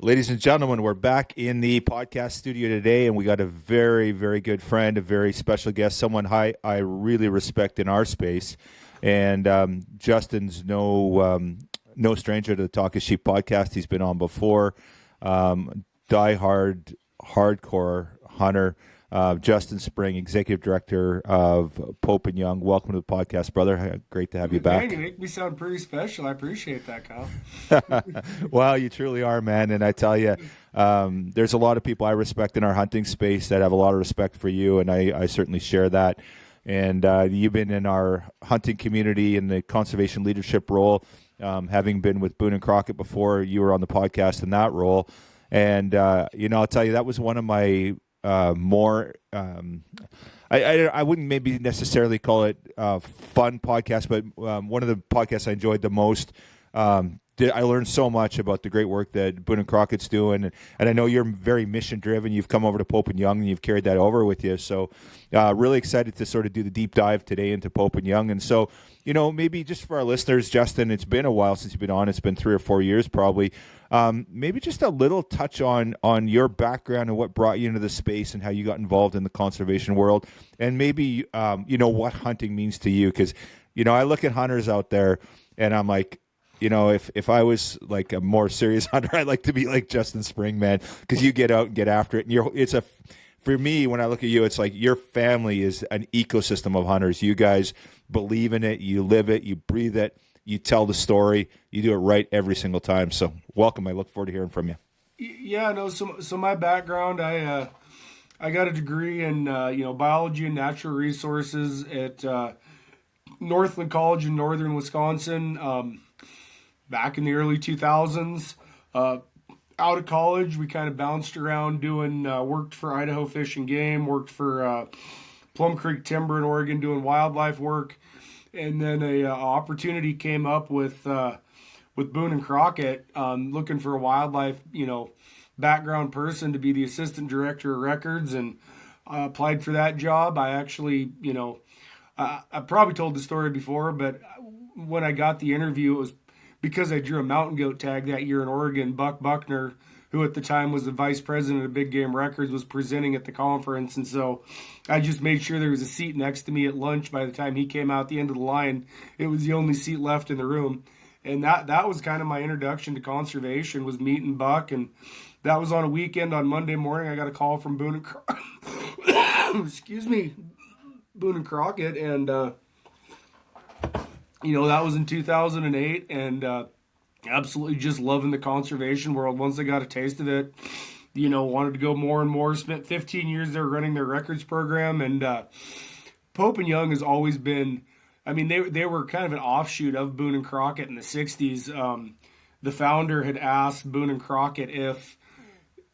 Ladies and gentlemen, we're back in the podcast studio today, and we got a very, very good friend, a very special guest, someone I really respect in our space. And Justin's no stranger to the Talk is Sheep podcast. He's been on before. Diehard, hardcore hunter. Justin Spring, Executive Director of Pope and Young. Welcome to the podcast, brother. Great to have you back. Man, you make me sound pretty special. I appreciate that, Kyle. Well, you truly are, man. And I tell you, there's a lot of people I respect in our hunting space that have a lot of respect for you, and I certainly share that. And you've been in our hunting community in the conservation leadership role, having been with Boone and Crockett before. You were on the podcast in that role. And, I'll tell you, that was one of my more I wouldn't maybe necessarily call it fun podcast, but one of the podcasts I enjoyed the most. I learned so much about the great work that Boone and Crockett's doing, and I know you're very mission driven. You've come over to Pope and Young, and you've carried that over with you. So, really excited to sort of do the deep dive today into Pope and Young. And so, maybe just for our listeners, Justin, it's been a while since you've been on. It's been 3 or 4 years probably. Maybe just a little touch on your background and what brought you into the space and how you got involved in the conservation world, and maybe what hunting means to you. Because I look at hunters out there, and I'm like, if I was like a more serious hunter, I'd like to be like Justin Spring, man, because you get out and get after it. And for me, when I look at you, it's like your family is an ecosystem of hunters. You guys believe in it, you live it, you breathe it, you tell the story, you do it right every single time. So welcome. I look forward to hearing from you. Yeah, no. So my background, I got a degree in biology and natural resources at Northland College in northern Wisconsin. Back in the early 2000s, out of college, we kind of bounced around worked for Idaho Fish and Game, worked for Plum Creek Timber in Oregon doing wildlife work. And then a opportunity came up with Boone and Crockett, looking for a wildlife, background person to be the assistant director of records, and I applied for that job. I actually, I probably told the story before, but when I got the interview, it was because I drew a mountain goat tag that year in Oregon. Buck Buckner, who at the time was the vice president of Big Game Records, was presenting at the conference. And so I just made sure there was a seat next to me at lunch. By the time he came out the end of the line, it was the only seat left in the room. And that was kind of my introduction to conservation, was meeting Buck. And that was on a weekend. On Monday morning, I got a call from Boone and Crockett. Excuse me, Boone and Crockett. And, that was in 2008, and absolutely just loving the conservation world. Once I got a taste of it, wanted to go more and more. Spent 15 years there running their records program, and Pope and Young has always been, they were kind of an offshoot of Boone and Crockett in the 60s. The founder had asked Boone and Crockett if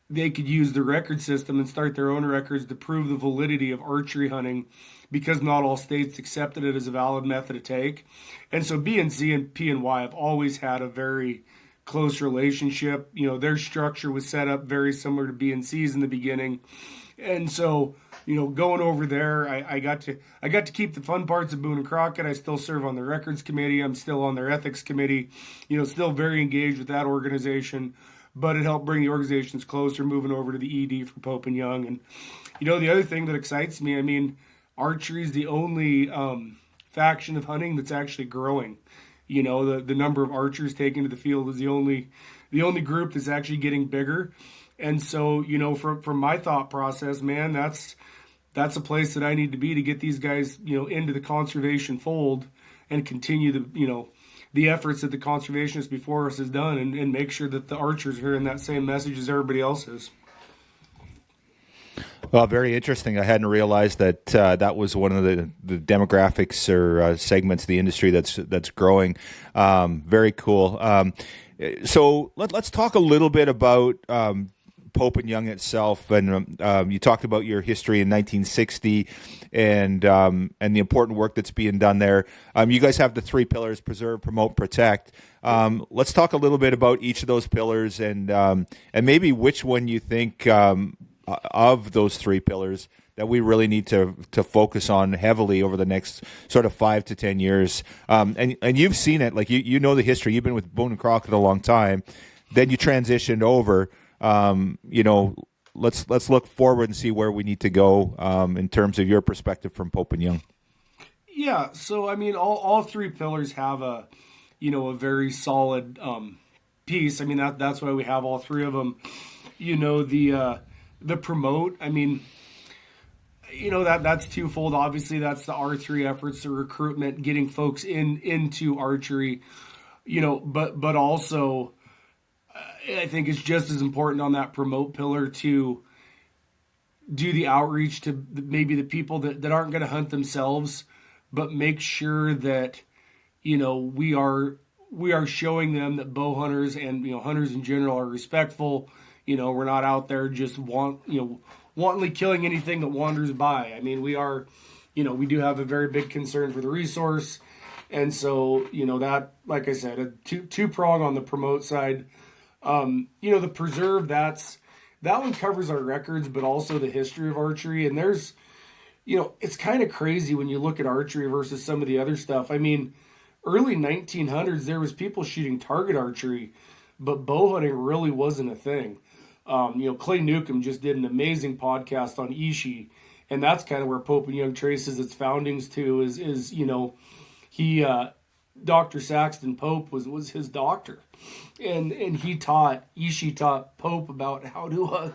they could use the record system and start their own records to prove the validity of archery hunting, because not all states accepted it as a valid method to take. And so BNC and PNY have always had a very close relationship. Their structure was set up very similar to BNC's in the beginning. And so, going over there, I got to keep the fun parts of Boone and Crockett. I still serve on the records committee. I'm still on their ethics committee, still very engaged with that organization. But it helped bring the organizations closer, moving over to the ED for Pope and Young. And, the other thing that excites me, archery is the only faction of hunting that's actually growing. The number of archers taken to the field is the only group that's actually getting bigger. And so, from my thought process, man, that's a place that I need to be to get these guys, into the conservation fold and continue the efforts that the conservationists before us has done, and make sure that the archers are hearing that same message as everybody else is. Well, very interesting. I hadn't realized that that was one of the demographics or segments of the industry that's growing. Very cool. So let's talk a little bit about Pope and Young itself. And you talked about your history in 1960 and the important work that's being done there. You guys have the 3 pillars: preserve, promote, protect. Let's talk a little bit about each of those pillars and maybe which one you think of those 3 pillars that we really need to focus on heavily over the next sort of 5 to 10 years. And you've seen it, like you know the history. You've been with Boone and Crockett a long time. then you transitioned over. Let's look forward and see where we need to go in terms of your perspective from Pope and Young. Yeah, so I mean, all three pillars have a very solid piece. I mean, that's why we have all three of them. The promote. I mean, that's twofold. Obviously, that's the R3 efforts, the recruitment, getting folks into archery. But also, I think it's just as important on that promote pillar to do the outreach to maybe the people that aren't going to hunt themselves, but make sure that we are showing them that bow hunters and hunters in general are respectful. We're not out there just wantonly killing anything that wanders by. I mean, we do have a very big concern for the resource, and so that, like I said, a two prong on the promote side. The preserve, that one covers our records, but also the history of archery. And there's, it's kind of crazy when you look at archery versus some of the other stuff. I mean, early 1900s, there was people shooting target archery, but bow hunting really wasn't a thing. Clay Newcomb just did an amazing podcast on Ishi, and that's kind of where Pope and Young traces its foundings to is he, Dr. Saxton Pope was his doctor. And Ishi taught Pope about how to,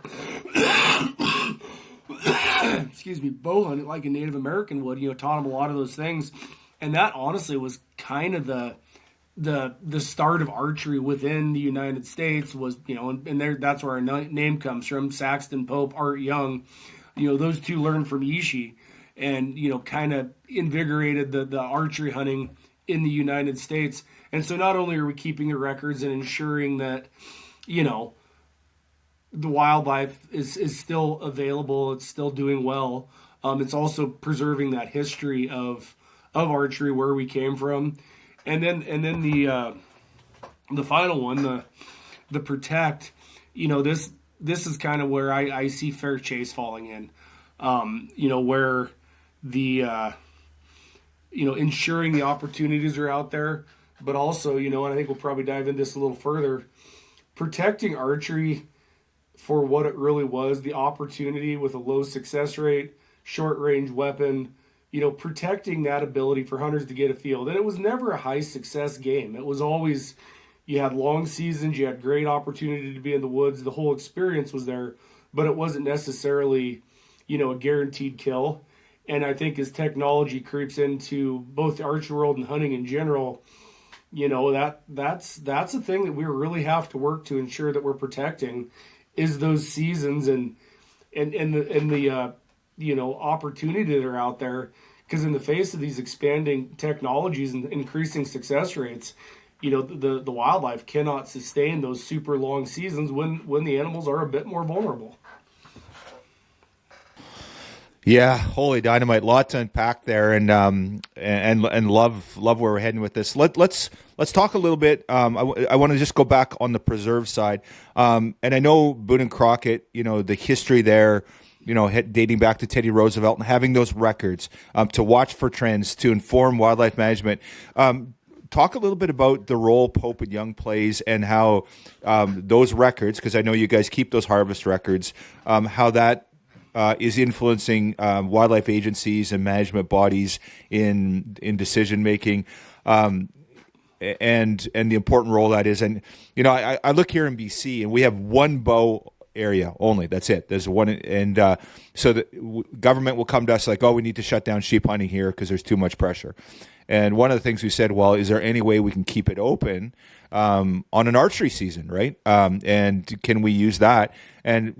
bow hunt it like a Native American would, taught him a lot of those things. And that honestly was kind of the start of archery within the United States was, and there, that's where our name comes from, Saxton Pope, Art Young. Those two learned from Ishi and, kind of invigorated the archery hunting in the United States. And so not only are we keeping the records and ensuring that, the wildlife is still available, it's still doing well, it's also preserving that history of archery, where we came from. And then the final one, the protect, this is kind of where I see fair chase falling in, where the, ensuring the opportunities are out there, but also, and I think we'll probably dive into this a little further, protecting archery for what it really was, the opportunity with a low success rate, short range weapon, protecting that ability for hunters to get a field. And it was never a high success game. It was always, you had long seasons, you had great opportunity to be in the woods, the whole experience was there, but it wasn't necessarily, a guaranteed kill. And I think as technology creeps into both the archery world and hunting in general, that's a thing that we really have to work to ensure that we're protecting, is those seasons and the opportunity that are out there. Because in the face of these expanding technologies and increasing success rates, the wildlife cannot sustain those super long seasons when the animals are a bit more vulnerable. Yeah, holy dynamite! Lot to unpack there, and love where we're heading with this. Let's talk a little bit. I want to just go back on the preserve side, and I know Boone and Crockett. The history there. Dating back to Teddy Roosevelt and having those records to watch for trends, to inform wildlife management. Talk a little bit about the role Pope and Young plays and how those records, because I know you guys keep those harvest records, how that is influencing wildlife agencies and management bodies in decision making, and the important role that is. And I look here in BC, and we have one bow area only. That's it. There's one, and so the government will come to us like, oh, we need to shut down sheep hunting here because there's too much pressure. And one of the things we said, well, is there any way we can keep it open on an archery season, right? And can we use that? And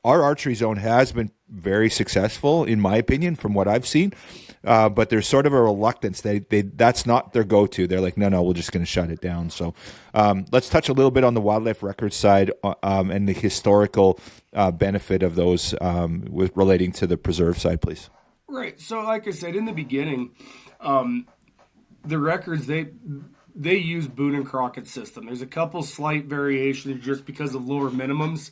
our archery zone has been very successful, in my opinion, from what I've seen. But there's sort of a reluctance. That's not their go-to. They're like, no, we're just going to shut it down. So let's touch a little bit on the wildlife records side and the historical benefit of those with relating to the preserve side, please. Right. So like I said in the beginning, the records, they use Boone and Crockett's system. There's a couple slight variations just because of lower minimums,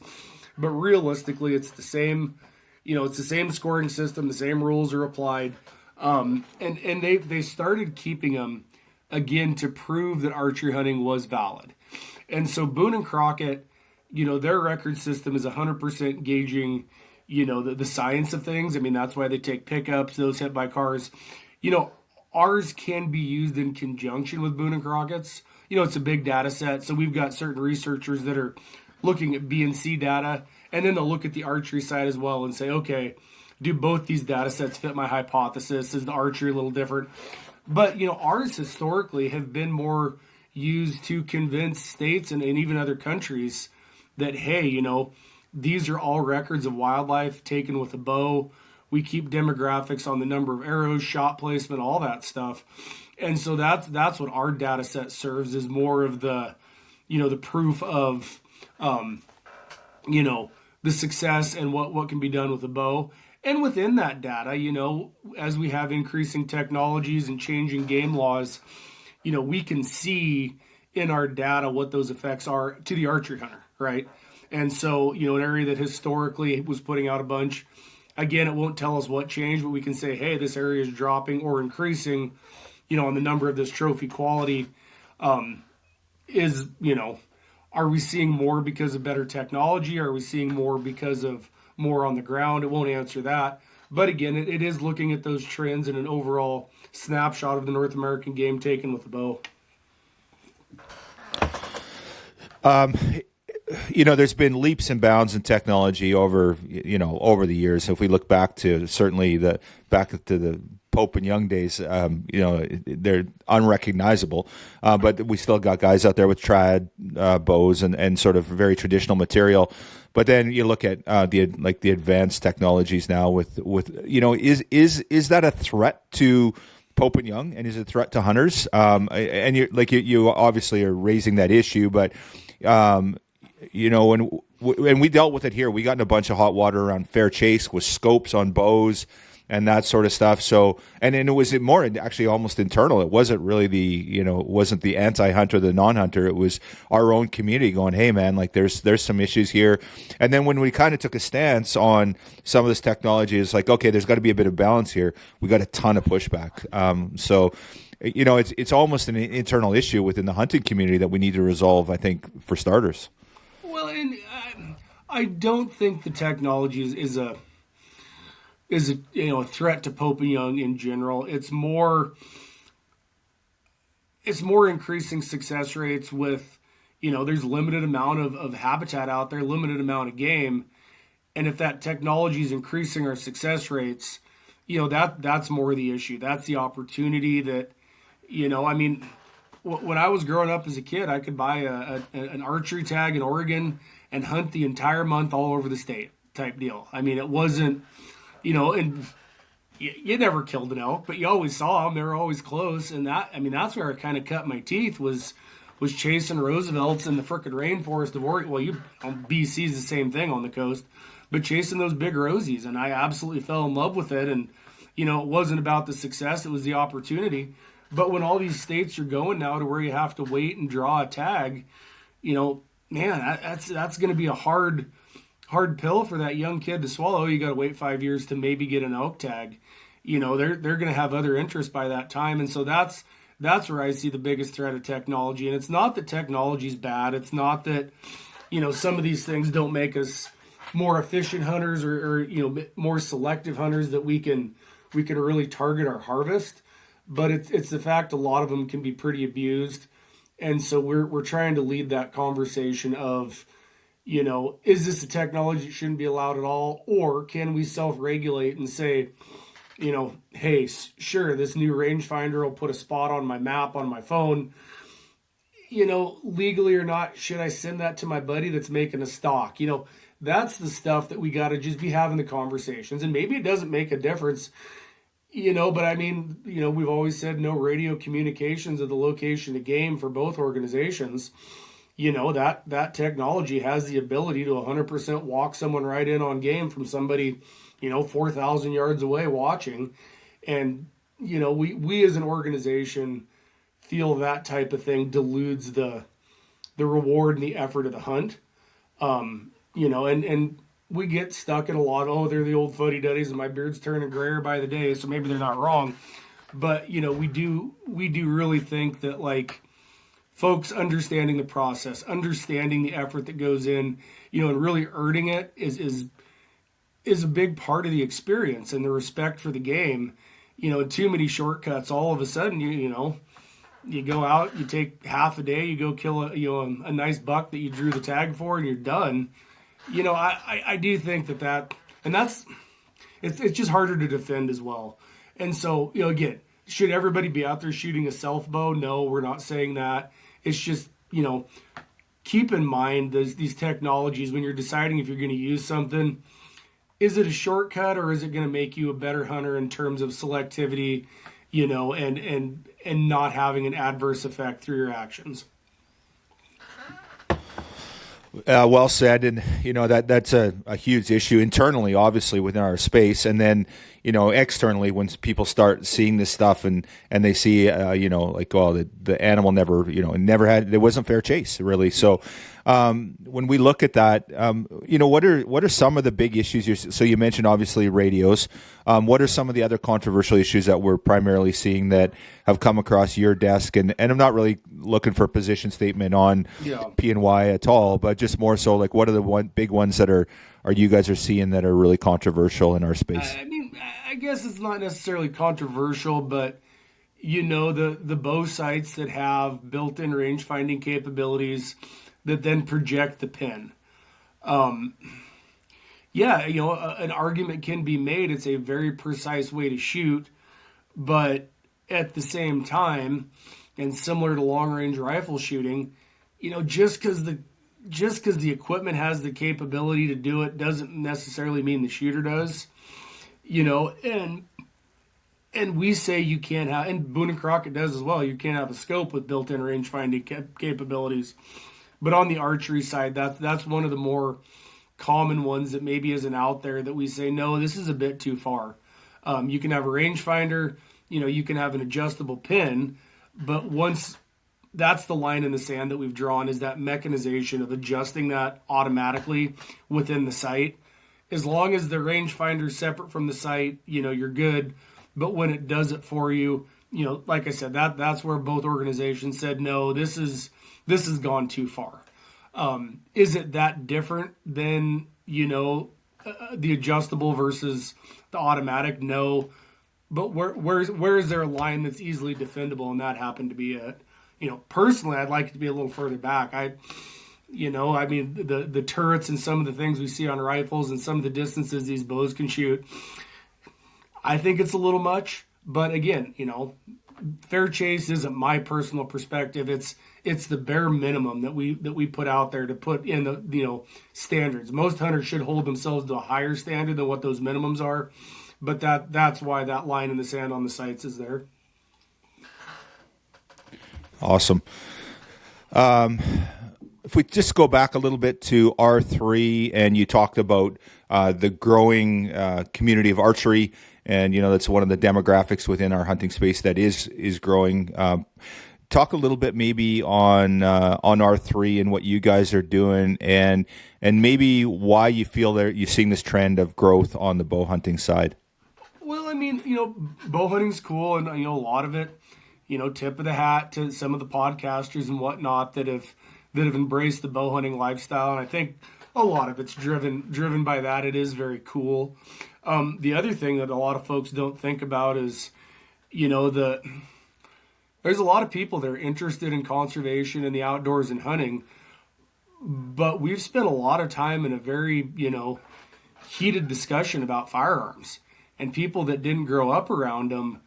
but realistically it's the same. It's the same scoring system. The same rules are applied. And they started keeping them again to prove that archery hunting was valid. And so Boone and Crockett, their record system is 100% gauging, the science of things. I mean, that's why they take pickups, those hit by cars. Ours can be used in conjunction with Boone and Crockett's. It's a big data set. So we've got certain researchers that are looking at BNC data, and then they'll look at the archery side as well and say, okay, do both these data sets fit my hypothesis? Is the archery a little different? But, ours historically have been more used to convince states and even other countries that, hey, these are all records of wildlife taken with a bow. We keep demographics on the number of arrows, shot placement, all that stuff. And so that's what our data set serves, is more of the, the proof of, the success and what can be done with a bow. And within that data, as we have increasing technologies and changing game laws, we can see in our data what those effects are to the archery hunter, right? And so, an area that historically was putting out a bunch, again, it won't tell us what changed, but we can say, hey, this area is dropping or increasing, on the number of this trophy quality. Are we seeing more because of better technology? Are we seeing more because of more on the ground? It won't answer that. But again, it is looking at those trends and an overall snapshot of the North American game taken with the bow. There's been leaps and bounds in technology over the years. If we look back to the Pope and Young days, they're unrecognizable. But we still got guys out there with trad bows and sort of very traditional material. But then you look at the advanced technologies now with is that a threat to Pope and Young, and is it a threat to hunters? And you obviously are raising that issue, but when we dealt with it here, we got in a bunch of hot water around fair chase with scopes on bows and that sort of stuff. So, and then it was more actually almost internal. It wasn't really it wasn't the anti-hunter, the non-hunter. It was our own community going, hey man, like there's some issues here. And then when we kind of took a stance on some of this technology, it's like, okay, there's got to be a bit of balance here. We got a ton of pushback. It's almost an internal issue within the hunting community that we need to resolve, I think, for starters. Well, and I don't think the technology is a threat to Pope and Young in general. It's more increasing success rates with, there's limited amount of habitat out there, limited amount of game. And if that technology is increasing our success rates, that's more the issue. That's the opportunity that, when I was growing up as a kid, I could buy an archery tag in Oregon and hunt the entire month all over the state type deal. I mean, it wasn't, and you never killed an elk, but you always saw them. They were always close. And that's where I kind of cut my teeth was chasing Roosevelts in the frickin' rainforest of Oregon. Well, BC's the same thing on the coast, but chasing those big rosies. And I absolutely fell in love with it. And, it wasn't about the success. It was the opportunity. But when all these states are going now to where you have to wait and draw a tag, man, that's going to be a hard pill for that young kid to swallow. You got to wait 5 years to maybe get an elk tag. They're going to have other interests by that time. And so that's where I see the biggest threat of technology. And it's not that technology's bad. It's not that, some of these things don't make us more efficient hunters or more selective hunters that we can really target our harvest. But it's the fact a lot of them can be pretty abused. And so we're trying to lead that conversation of, is this a technology that shouldn't be allowed at all? Or can we self-regulate and say, hey, sure, this new rangefinder will put a spot on my map on my phone. Legally or not, should I send that to my buddy that's making a stock? That's the stuff that we got to just be having the conversations. And maybe it doesn't make a difference, but I mean, we've always said no radio communications of the location of game for both organizations. That technology has the ability to 100% walk someone right in on game from somebody, 4,000 yards away watching. And, we as an organization feel that type of thing dilutes the reward and the effort of the hunt. And we get stuck in a lot. They're the old fuddy-duddies and my beard's turning grayer by the day, so maybe they're not wrong. But, we do really think that, like, folks understanding the process, understanding the effort that goes in, and really earning it is a big part of the experience, and the respect for the game. Too many shortcuts. All of a sudden, you go out, you take half a day, you go kill a nice buck that you drew the tag for, and you're done. I do think that and that's it's just harder to defend as well. And so, again, should everybody be out there shooting a self bow? No, we're not saying that. It's just, keep in mind these technologies when you're deciding if you're going to use something. Is it a shortcut, or is it going to make you a better hunter in terms of selectivity, and not having an adverse effect through your actions? Well said, and that's a huge issue internally, obviously within our space, and then externally when people start seeing this stuff and they see like, oh, the animal there wasn't fair chase really. So when we look at that, what are some of the big issues? So you mentioned obviously radios. What are some of the other controversial issues that we're primarily seeing that have come across your desk? And I'm not really looking for a position statement on P&Y at all, but just more so like what are the big ones that are you guys are seeing that are really controversial in our space? I guess it's not necessarily controversial, but the bow sights that have built-in range finding capabilities that then project the pin. An argument can be made. It's a very precise way to shoot, but at the same time, and similar to long-range rifle shooting, just because the equipment has the capability to do it doesn't necessarily mean the shooter does. And we say you can't have, and Boone and Crockett does as well, you can't have a scope with built-in range finding capabilities. But on the archery side, that's one of the more common ones that maybe isn't out there that we say, no, this is a bit too far. You can have a rangefinder, you can have an adjustable pin, but once that's the line in the sand that we've drawn, is that mechanization of adjusting that automatically within the sight. As long as the rangefinder is separate from the sight, you're good. But when it does it for you, like I said, that's where both organizations said, no, this has gone too far. Is it that different than, the adjustable versus the automatic? No. But where is there a line that's easily defendable? And that happened to be it. Personally, I'd like it to be a little further back. The turrets and some of the things we see on rifles and some of the distances these bows can shoot, I think it's a little much. But again, fair chase isn't my personal perspective. It's the bare minimum that we put out there to put in the standards. Most hunters should hold themselves to a higher standard than what those minimums are. But that's why that line in the sand on the sights is there. Awesome. If we just go back a little bit to R3, and you talked about the growing community of archery, and that's one of the demographics within our hunting space that is growing. Talk a little bit maybe on R3 and what you guys are doing, and maybe why you feel that you're seeing this trend of growth on the bow hunting side. Well, bow hunting's cool, and a lot of it, tip of the hat to some of the podcasters and whatnot that have embraced the bow hunting lifestyle, and I think a lot of it's driven by that. It is very cool. The other thing that a lot of folks don't think about is, there's a lot of people that are interested in conservation and the outdoors and hunting, but we've spent a lot of time in a very, heated discussion about firearms, and people that didn't grow up around them,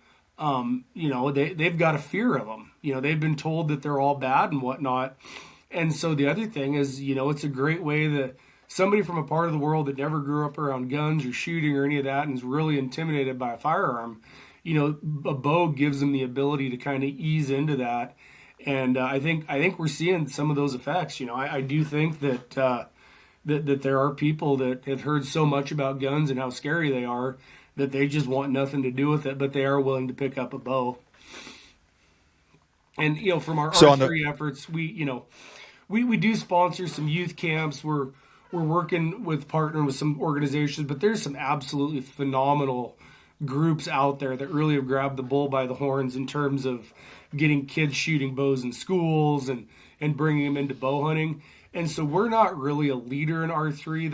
they've got a fear of them. They've been told that they're all bad and whatnot. And so the other thing is, it's a great way that somebody from a part of the world that never grew up around guns or shooting or any of that and is really intimidated by a firearm, a bow gives them the ability to kind of ease into that. And I think we're seeing some of those effects. I do think that there are people that have heard so much about guns and how scary they are that they just want nothing to do with it, but they are willing to pick up a bow. And from our archery efforts, we do sponsor some youth camps. We're working with partnering with some organizations, but there's some absolutely phenomenal groups out there that really have grabbed the bull by the horns in terms of getting kids shooting bows in schools and bringing them into bow hunting. And so we're not really a leader in R3.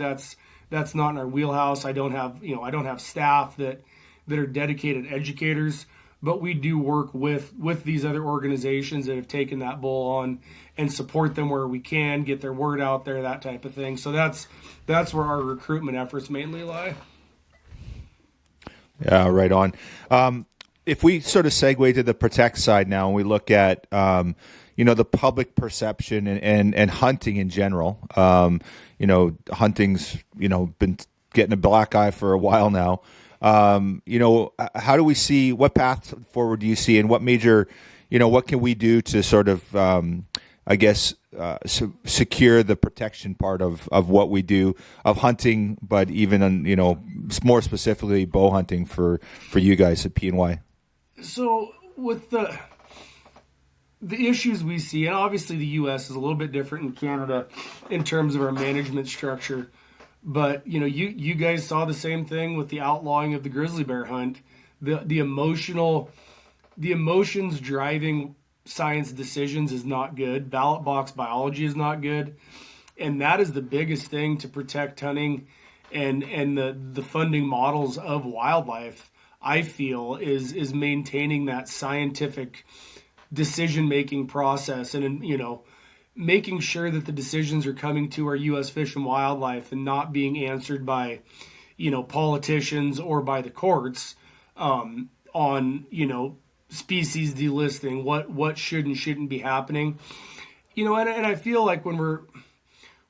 That's not in our wheelhouse. I don't have staff that are dedicated educators, but we do work with these other organizations that have taken that bull on and support them where we can, get their word out there, that type of thing. So that's where our recruitment efforts mainly lie. Yeah, right on. If we sort of segue to the protect side now, and we look at the public perception and hunting in general. Hunting's been getting a black eye for a while now. How do we see, what path forward do you see, and what major, what can we do to sort of, secure the protection part of what we do of hunting, but even, more specifically bow hunting for you guys at P&Y? So with the issues we see, and obviously the U.S. is a little bit different in Canada in terms of our management structure, but you guys saw the same thing with the outlawing of the grizzly bear hunt. The emotions driving science decisions is not good. Ballot box biology is not good, and that is the biggest thing to protect hunting and the funding models of wildlife. I feel is maintaining that scientific decision-making process and, making sure that the decisions are coming to our U.S. Fish and Wildlife and not being answered by, politicians or by the courts on, species delisting, what should and shouldn't be happening. And I feel like when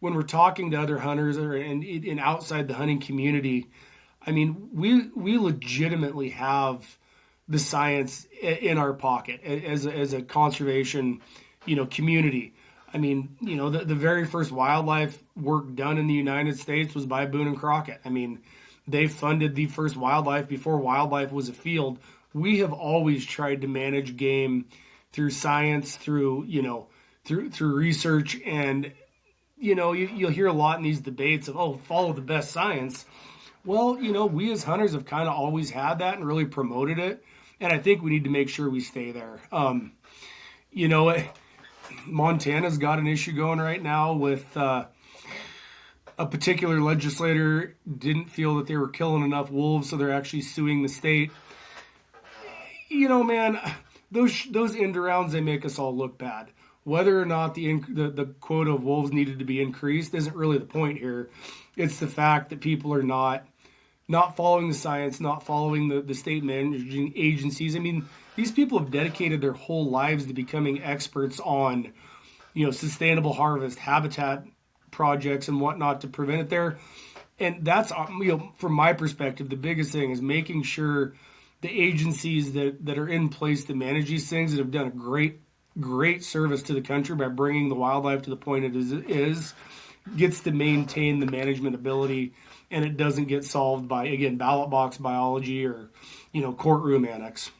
we're talking to other hunters and outside the hunting community, I mean, we legitimately have the science in our pocket as a conservation, community. I mean, the very first wildlife work done in the United States was by Boone and Crockett. I mean, they funded the first wildlife before wildlife was a field. We have always tried to manage game through science, through research, and you'll hear a lot in these debates of follow the best science. Well, we as hunters have kind of always had that and really promoted it. And I think we need to make sure we stay there. Montana's got an issue going right now with a particular legislator didn't feel that they were killing enough wolves, so they're actually suing the state. Man, those end arounds, they make us all look bad. Whether or not the quota of wolves needed to be increased isn't really the point here. It's the fact that people are not following the science, not following the state managing agencies. I mean, these people have dedicated their whole lives to becoming experts on, sustainable harvest, habitat projects and whatnot to prevent it there. And that's, from my perspective, the biggest thing is making sure the agencies that are in place to manage these things that have done a great service to the country by bringing the wildlife to the point it is gets to maintain the management ability, and it doesn't get solved by, again, ballot box biology or, courtroom annex.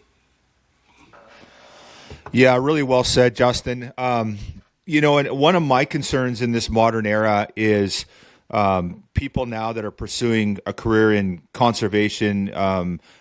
Yeah, really well said, Justin. And one of my concerns in this modern era is people now that are pursuing a career in conservation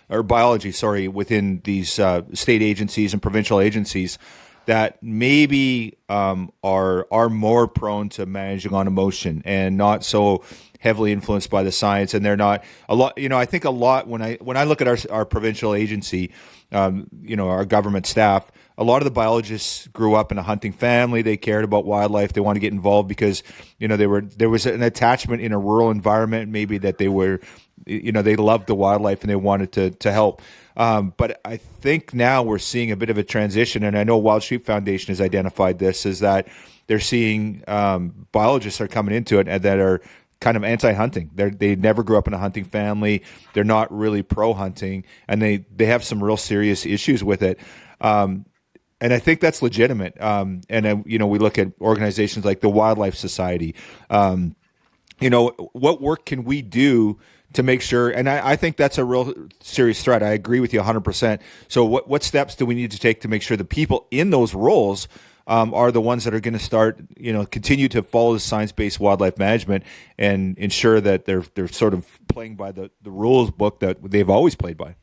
or biology, within these state agencies and provincial agencies that maybe are more prone to managing on emotion and not so heavily influenced by the science. And they're not a lot. I think a lot when I look at our provincial agency, our government staff. A lot of the biologists grew up in a hunting family. They cared about wildlife. They want to get involved because, there was an attachment in a rural environment, maybe that they were, they loved the wildlife and they wanted to help. But I think now we're seeing a bit of a transition, and I know Wild Sheep Foundation has identified this, is that they're seeing biologists are coming into it and that are kind of anti-hunting. They never grew up in a hunting family. They're not really pro-hunting, and they have some real serious issues with it. And I think that's legitimate. We look at organizations like the Wildlife Society. What work can we do to make sure? And I think that's a real serious threat. I agree with you 100%. So what steps do we need to take to make sure the people in those roles are the ones that are going to start, continue to follow the science-based wildlife management and ensure that they're sort of playing by the rules book that they've always played by?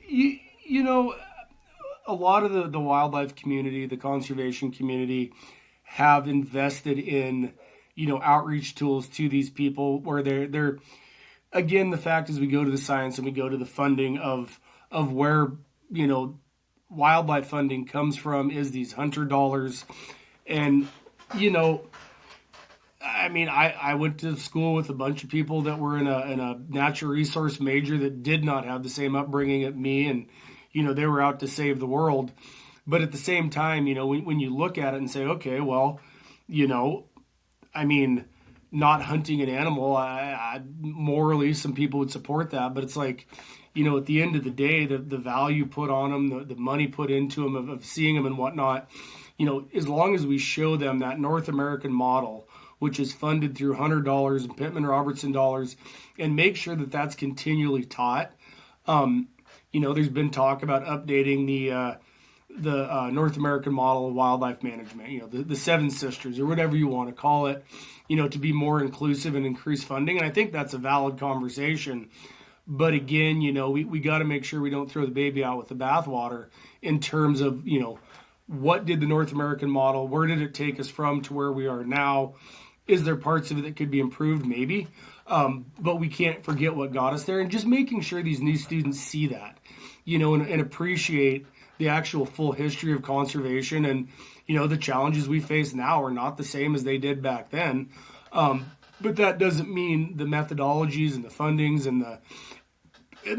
You know, a lot of the wildlife community, the conservation community, have invested in, outreach tools to these people where they're again, the fact is we go to the science and we go to the funding of where, wildlife funding comes from is these hunter dollars. And, you know, I went to school with a bunch of people that were in a natural resource major that did not have the same upbringing as me, and they were out to save the world. But at the same time, when you look at it and say, okay, well, you know, I mean, not hunting an animal, morally, some people would support that, but it's like, at the end of the day, the value put on them, the money put into them of seeing them and whatnot, as long as we show them that North American model, which is funded through Hunter dollars and Pittman Robertson dollars, and make sure that that's continually taught. There's been talk about updating the North American model of wildlife management, the Seven Sisters or whatever you want to call it, to be more inclusive and increase funding. And I think that's a valid conversation. But again, we got to make sure we don't throw the baby out with the bathwater in terms of, what did the North American model, where did it take us from to where we are now? Is there parts of it that could be improved? Maybe. But we can't forget what got us there, and just making sure these new students see that, and appreciate the actual full history of conservation. And, the challenges we face now are not the same as they did back then. But that doesn't mean the methodologies and the fundings and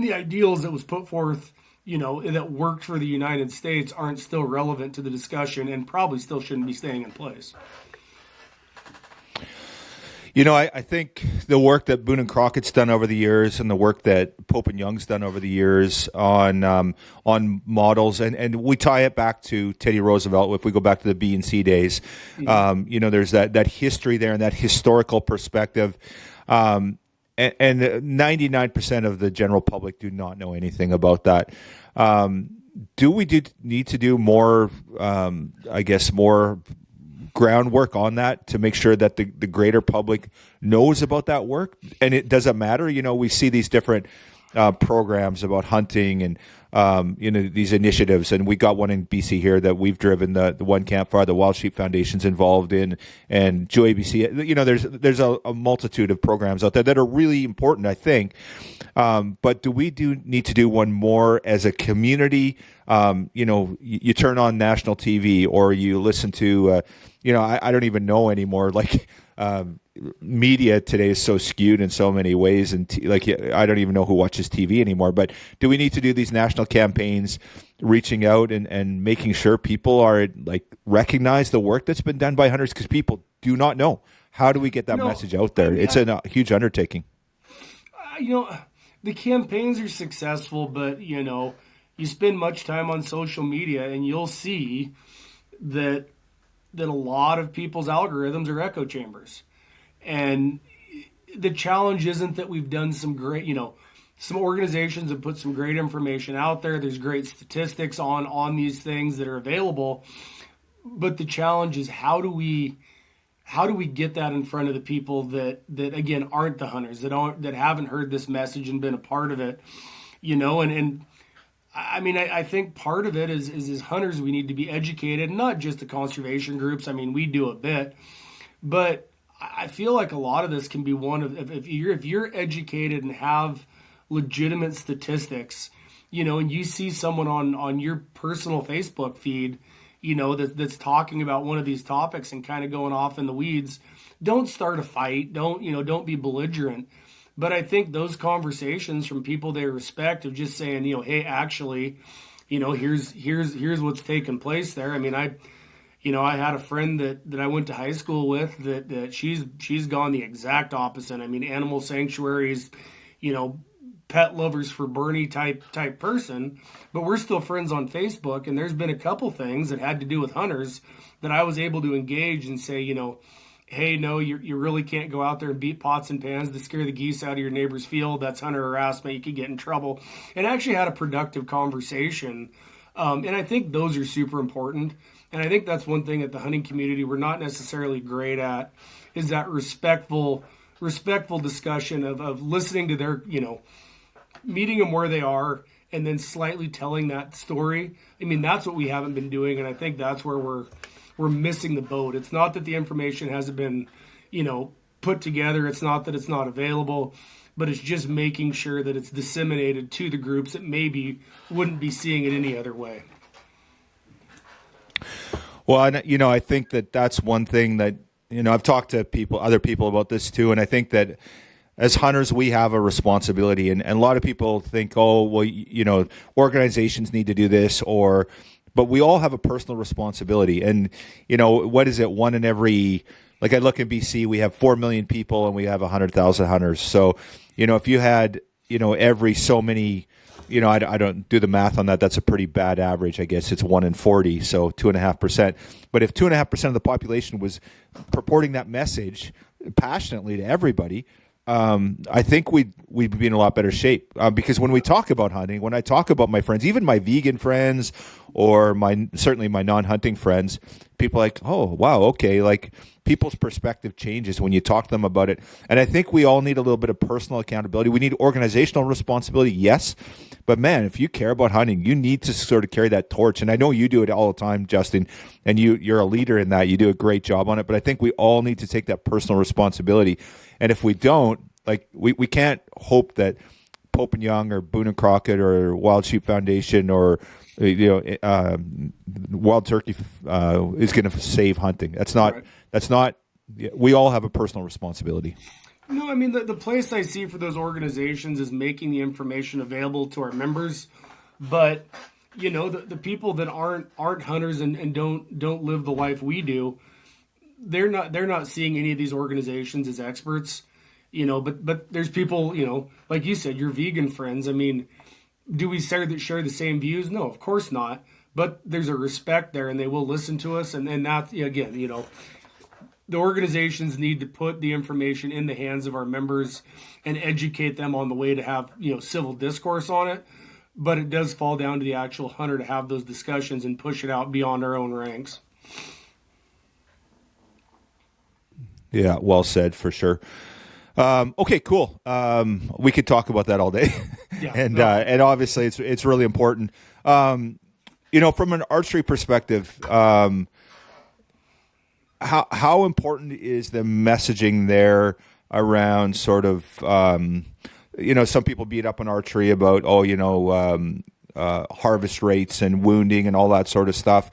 the ideals that was put forth, that worked for the United States aren't still relevant to the discussion and probably still shouldn't be staying in place. I think the work that Boone and Crockett's done over the years, and the work that Pope and Young's done over the years on models, and we tie it back to Teddy Roosevelt. If we go back to the B and C days, there's that history there and that historical perspective. And 99% of the general public do not know anything about that. Do we need to do more? More groundwork on that to make sure that the greater public knows about that work, and it doesn't matter. We see these different programs about hunting and these initiatives, and we got one in BC here that we've driven, the One Campfire, the Wild Sheep Foundation's involved in, and Joe ABC. There's a multitude of programs out there that are really important, I think. But do we need to do one more as a community? You turn on national TV or you listen to, I don't even know anymore. Like, media today is so skewed in so many ways, and I don't even know who watches TV anymore. But do we need to do these national campaigns, reaching out and making sure people are recognize the work that's been done by hunters, because people do not know? How do we get that message out there? It's a huge undertaking. The campaigns are successful, but you spend much time on social media and you'll see that a lot of people's algorithms are echo chambers. And the challenge isn't that we've done some great, some organizations have put some great information out there. There's great statistics on these things that are available. But the challenge is how do we get that in front of the people that again aren't the hunters, that haven't heard this message and been a part of it, and I think part of it is as hunters, we need to be educated, not just the conservation groups. We do a bit, but I feel like a lot of this can be one of, if you're educated and have legitimate statistics, and you see someone on your personal Facebook feed, that's talking about one of these topics and kind of going off in the weeds, don't start a fight. Don't be belligerent. But I think those conversations from people they respect of just saying, hey, actually, here's what's taking place there. I had a friend that I went to high school with that she's gone the exact opposite. Animal sanctuaries, pet lovers for Bernie type person, but we're still friends on Facebook. And there's been a couple things that had to do with hunters that I was able to engage and say, hey, no, you really can't go out there and beat pots and pans to scare the geese out of your neighbor's field. That's hunter harassment. You could get in trouble. And actually had a productive conversation. And I think those are super important. And I think that's one thing that the hunting community we're not necessarily great at, is that respectful discussion of listening to their, meeting them where they are and then slightly telling that story. I mean, that's what we haven't been doing, and I think that's where we're missing the boat. It's not that the information hasn't been, put together. It's not that it's not available, but it's just making sure that it's disseminated to the groups that maybe wouldn't be seeing it any other way. Well, I think that that's one thing that, I've talked to other people about this too, and I think that as hunters, we have a responsibility, and a lot of people think, oh, well, organizations need to do this, but we all have a personal responsibility. And, what is it? One in every, like I look in BC, we have 4 million people and we have 100,000 hunters. So, if you had, every so many, I don't do the math on that. That's a pretty bad average. I guess it's 1 in 40, so 2.5%. But if 2.5% of the population was purporting that message passionately to everybody, I think we'd be in a lot better shape, because when we talk about hunting, when I talk about my friends, even my vegan friends or certainly my non-hunting friends, people are like, oh, wow, okay, like people's perspective changes when you talk to them about it. And I think we all need a little bit of personal accountability. We need organizational responsibility, yes, but man, if you care about hunting, you need to sort of carry that torch. And I know you do it all the time, Justin, and you're a leader in that. You do a great job on it, but I think we all need to take that personal responsibility. And if we don't, like we can't hope that Pope and Young or Boone and Crockett or Wild Sheep Foundation or Wild Turkey is going to save hunting. That's not. Right. That's not. We all have a personal responsibility. No, I mean the place I see for those organizations is making the information available to our members, but the people that aren't hunters and don't live the life we do, they're not seeing any of these organizations as experts, but there's people, like you said, your vegan friends. I mean, do we share the same views? No, of course not. But there's a respect there, and they will listen to us. And that, again, the organizations need to put the information in the hands of our members and educate them on the way to have, civil discourse on it. But it does fall down to the actual hunter to have those discussions and push it out beyond our own ranks. Yeah, well said, for sure. Okay, cool. We could talk about that all day. Yeah, and obviously it's really important. From an archery perspective, how important is the messaging there around sort of, some people beat up on archery about, harvest rates and wounding and all that sort of stuff.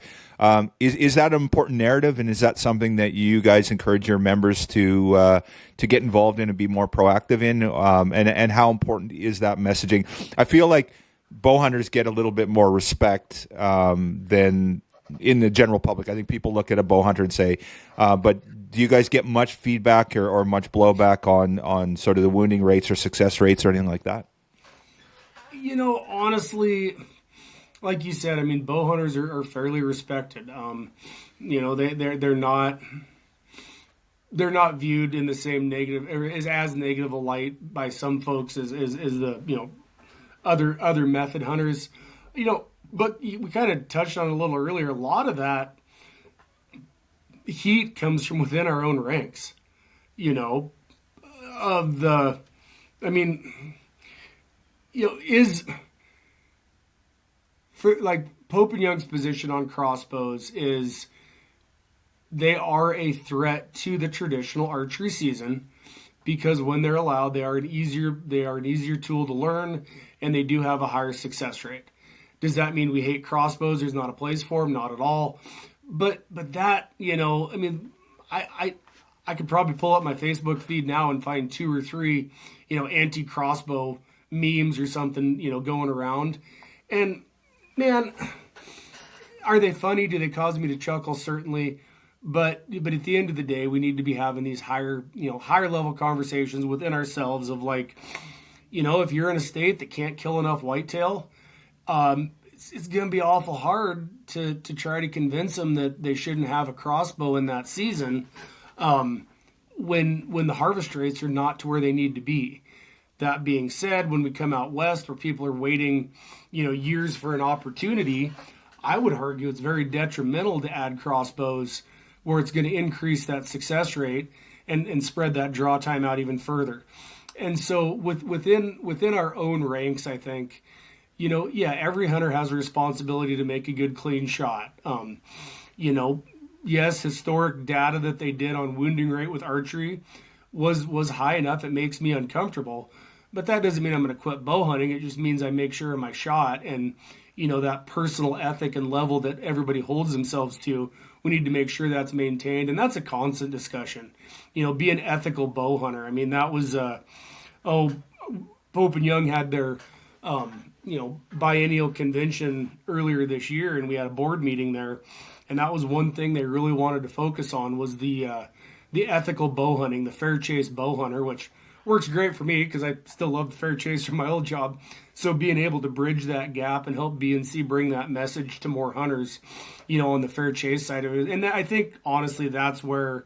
Is that an important narrative, and is that something that you guys encourage your members to get involved in and be more proactive in? And how important is that messaging? I feel like bow hunters get a little bit more respect than in the general public. I think people look at a bow hunter and say, but do you guys get much feedback or much blowback on sort of the wounding rates or success rates or anything like that? Honestly, like you said, I mean, bow hunters are fairly respected. They're not viewed in the same negative, as negative a light by some folks as the other method hunters. But we kind of touched on it a little earlier. A lot of that heat comes from within our own ranks. Is for like Pope and Young's position on crossbows is they are a threat to the traditional archery season, because when they're allowed, they are an easier tool to learn, and they do have a higher success rate. Does that mean we hate crossbows? There's not a place for them? Not at all. But that, I could probably pull up my Facebook feed now and find 2 or 3, anti-crossbow memes or something, going around. And man, are they funny? Do they cause me to chuckle? Certainly. But at the end of the day, we need to be having these higher level conversations within ourselves of like, if you're in a state that can't kill enough whitetail, it's going to be awful hard to try to convince them that they shouldn't have a crossbow in that season, when the harvest rates are not to where they need to be. That being said, when we come out west where people are waiting, years for an opportunity, I would argue it's very detrimental to add crossbows where it's going to increase that success rate and spread that draw time out even further. And so within our own ranks, I think, yeah, every hunter has a responsibility to make a good, clean shot. You know, yes, historic data that they did on wounding rate with archery was high enough. It makes me uncomfortable, but that doesn't mean I'm going to quit bow hunting. It just means I make sure of my shot and that personal ethic and level that everybody holds themselves to. We need to make sure that's maintained, and that's a constant discussion. Be an ethical bow hunter. I mean, that was Pope and Young had their biennial convention earlier this year, and we had a board meeting there, and that was one thing they really wanted to focus on was the ethical bow hunting, the fair chase bow hunter, which works great for me because I still love the fair chase from my old job. So being able to bridge that gap and help BNC bring that message to more hunters, on the fair chase side of it, and I think honestly that's where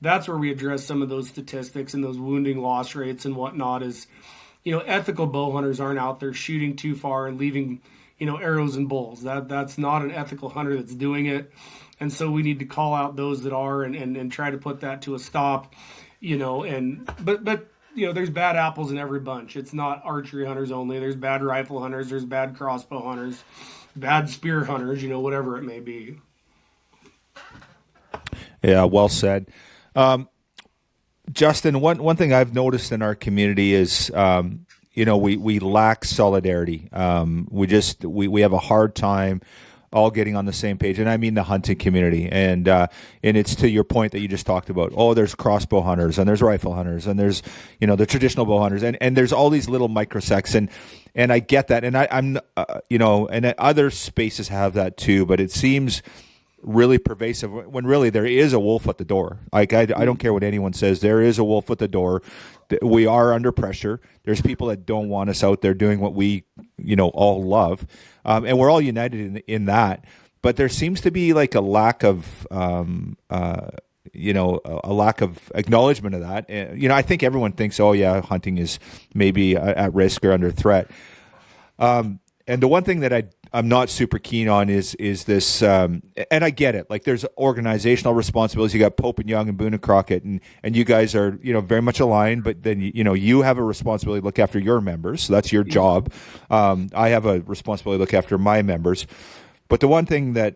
we address some of those statistics and those wounding loss rates and whatnot. Is ethical bow hunters aren't out there shooting too far and leaving arrows and bulls. That's not an ethical hunter that's doing it. And so we need to call out those that are and try to put that to a stop, but there's bad apples in every bunch. It's not archery hunters only. There's bad rifle hunters, there's bad crossbow hunters, bad spear hunters, whatever it may be. Yeah, well said. Justin, one thing I've noticed in our community is, we lack solidarity. We have a hard time all getting on the same page, and I mean the hunting community. And it's to your point that you just talked about. Oh, there's crossbow hunters, and there's rifle hunters, and there's the traditional bow hunters, and there's all these little microsects, and I get that, and I'm and other spaces have that too, but it seems really pervasive when really there is a wolf at the door. Like I don't care what anyone says, there is a wolf at the door. We are under pressure. There's people that don't want us out there doing what we all love, and we're all united in that. But there seems to be like a lack of a lack of acknowledgement of that. I think everyone thinks, oh yeah, hunting is maybe at risk or under threat. And the one thing that I'm not super keen on is this, and I get it. Like there's organizational responsibilities. You got Pope and Young and Boone and Crockett, and you guys are very much aligned. But then you have a responsibility to look after your members. So that's your job. I have a responsibility to look after my members. But the one thing that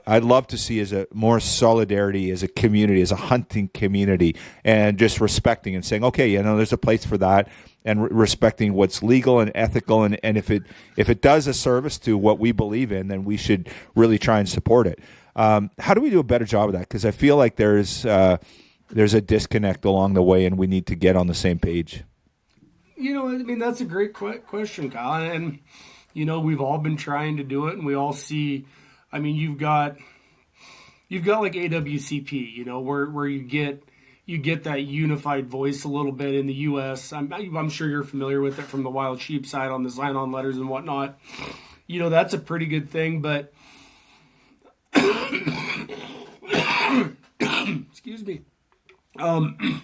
I'd love to see is a more solidarity as a community, as a hunting community, and just respecting and saying, okay, there's a place for that, and respecting what's legal and ethical, and if it does a service to what we believe in, then we should really try and support it. How do we do a better job of that? Because I feel like there's a disconnect along the way, and we need to get on the same page. That's a great question, Kyle, and we've all been trying to do it, and we all see. You've got like AWCP, where you get that unified voice a little bit in the U.S. I'm sure you're familiar with it from the wild sheep side on the sign-on letters and whatnot. That's a pretty good thing, but excuse me. I'm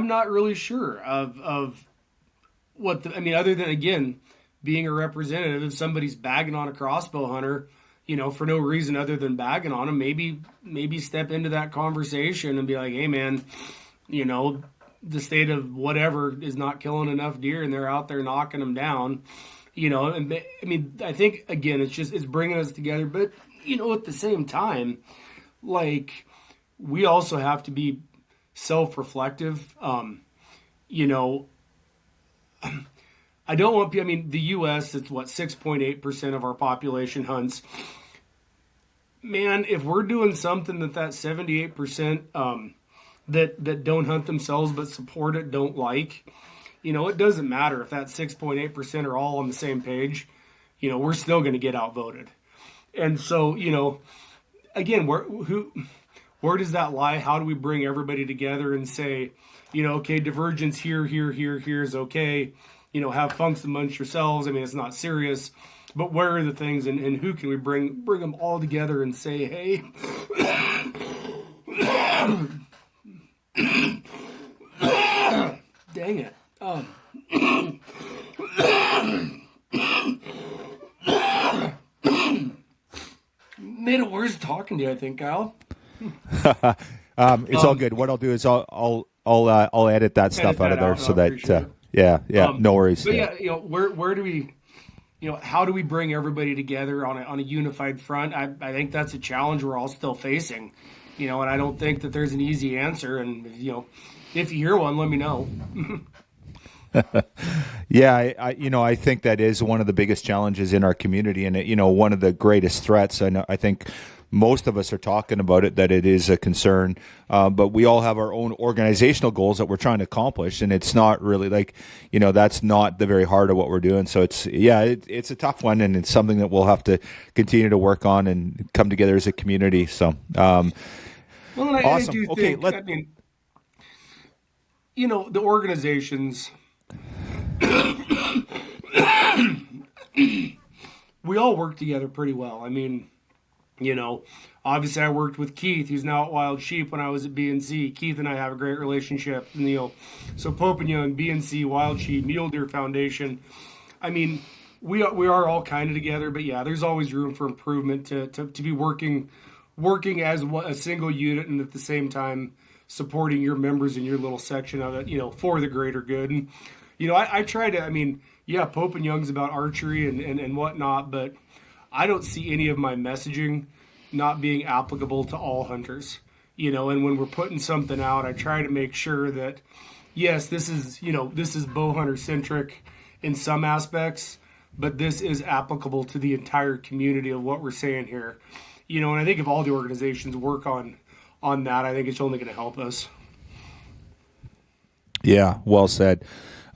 not really sure of what other than, again, being a representative. If somebody's bagging on a crossbow hunter, for no reason other than bagging on him, maybe step into that conversation and be like, hey man, the state of whatever is not killing enough deer and they're out there knocking them down, and I think again, it's bringing us together, but at the same time, like we also have to be self-reflective. I don't want people, the U.S., it's 6.8% of our population hunts. Man, if we're doing something that 78% that don't hunt themselves but support it don't like, it doesn't matter if that 6.8% are all on the same page. We're still going to get outvoted. And so, again, where does that lie? How do we bring everybody together and say, okay, divergence here is okay. Have funks amongst yourselves. It's not serious, but where are the things and who can we bring them all together and say, hey, dang it. Made it worse talking to you, I think, Kyle. It's all good. What I'll do is I'll edit that stuff out of there so that Yeah. No worries. But Yeah. yeah, where do we, how do we bring everybody together on a unified front? I think that's a challenge we're all still facing, and I don't think that there's an easy answer. And if you hear one, let me know. Yeah, I think that is one of the biggest challenges in our community, and one of the greatest threats. I think most of us are talking about it, that it is a concern, but we all have our own organizational goals that we're trying to accomplish, and it's not really like, that's not the very heart of what we're doing. So it's a tough one, and it's something that we'll have to continue to work on and come together as a community. So Well, I awesome. do Okay, think, the organizations, we all work together pretty well. Obviously I worked with Keith, who's now at Wild Sheep, when I was at BNC. Keith and I have a great relationship. And, so Pope and Young, BNC, Wild Sheep, Mule Deer Foundation. We are all kind of together, but yeah, there's always room for improvement to be working as a single unit, and at the same time supporting your members in your little section of it, for the greater good. And, I try to, Pope and Young's about archery and whatnot, but I don't see any of my messaging not being applicable to all hunters. And when we're putting something out, I try to make sure that, yes, this is bow hunter centric in some aspects, but this is applicable to the entire community of what we're saying here. And I think if all the organizations work on that, I think it's only going to help us. Yeah, well said.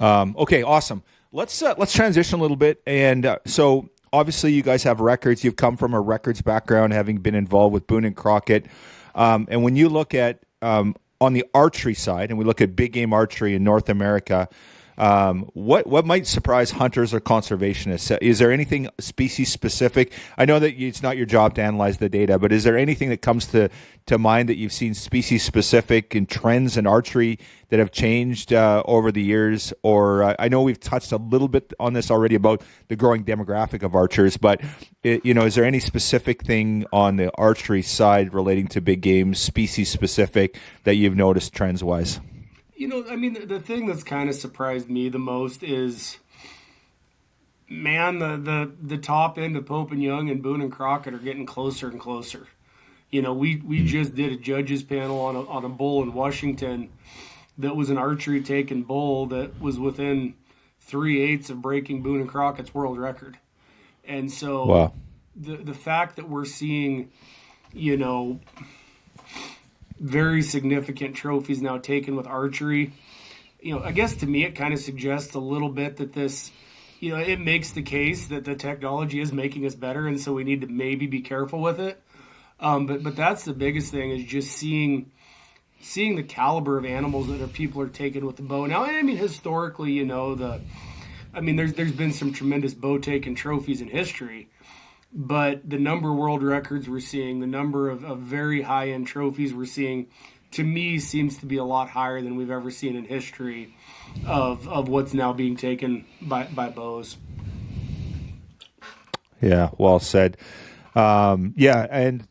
Okay, awesome. Let's transition a little bit, and so obviously you guys have records. You've come from a records background, having been involved with Boone and Crockett. And when you look at on the archery side, and we look at big game archery in North America, what might surprise hunters or conservationists? Is there anything species specific? I know that it's not your job to analyze the data, but is there anything that comes to mind that you've seen species specific in trends in archery that have changed over the years? Or I know we've touched a little bit on this already about the growing demographic of archers, but is there any specific thing on the archery side relating to big game, species specific, that you've noticed trends wise? The thing that's kind of surprised me the most is, man, the top end of Pope and Young and Boone and Crockett are getting closer and closer. We just did a judges panel on a bull in Washington that was an archery taken bull that was within 3/8 of breaking Boone and Crockett's world record. And so wow. the fact that we're seeing, very significant trophies now taken with archery, I guess to me it kind of suggests a little bit that this, it makes the case that the technology is making us better, and so we need to maybe be careful with it. But that's the biggest thing, is just seeing the caliber of animals that people are taking with the bow. Now, historically, there's been some tremendous bow taken trophies in history. But the number of world records we're seeing, the number of very high-end trophies we're seeing, to me seems to be a lot higher than we've ever seen in history of what's now being taken by bows. Yeah, well said. And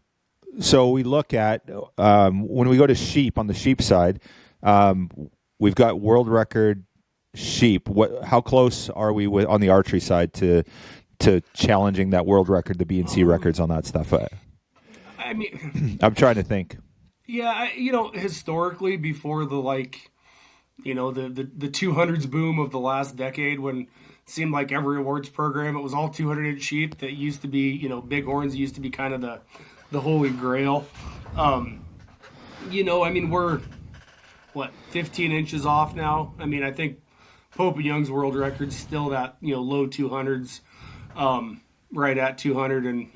so we look at, when we go to sheep, on the sheep side, we've got world record sheep. How close are we on the archery side to challenging that world record, the BNC records on that stuff? I'm trying to think. Yeah, historically, before the the 200s boom of the last decade, when it seemed like every awards program, it was all 200-inch sheep that used to be, big horns used to be kind of the holy grail. We're 15 inches off now. I think Pope and Young's world record's still that, low 200s. Right at 200, and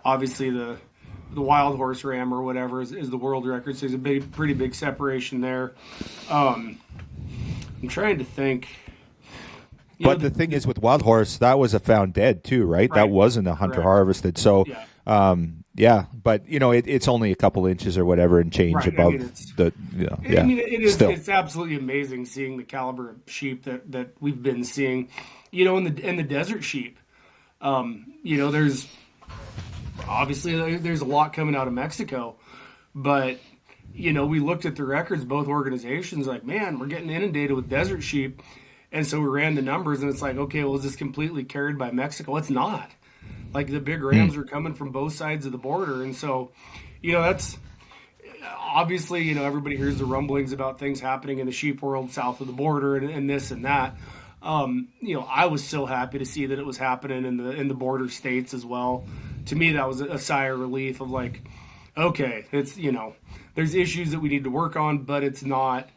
obviously the wild horse ram or whatever is the world record. So there's a pretty big separation there. I'm trying to think. But the thing is, with wild horse, that was a found dead too, right? That wasn't a hunter harvested. So, but it's only a couple inches or whatever and change above the. It is. Still. It's absolutely amazing seeing the caliber of sheep that we've been seeing. In the desert sheep. There's obviously there's a lot coming out of Mexico, but we looked at the records, both organizations, like, man, we're getting inundated with desert sheep, And so we ran the numbers, and it's like, okay, well, is this completely carried by Mexico? It's not. Like the big rams are coming from both sides of the border, and so, that's obviously, everybody hears the rumblings about things happening in the sheep world south of the border and this and that. I was so happy to see that it was happening in the border states as well. To me, that was a sigh of relief of like, okay, it's there's issues that we need to work on, but it's not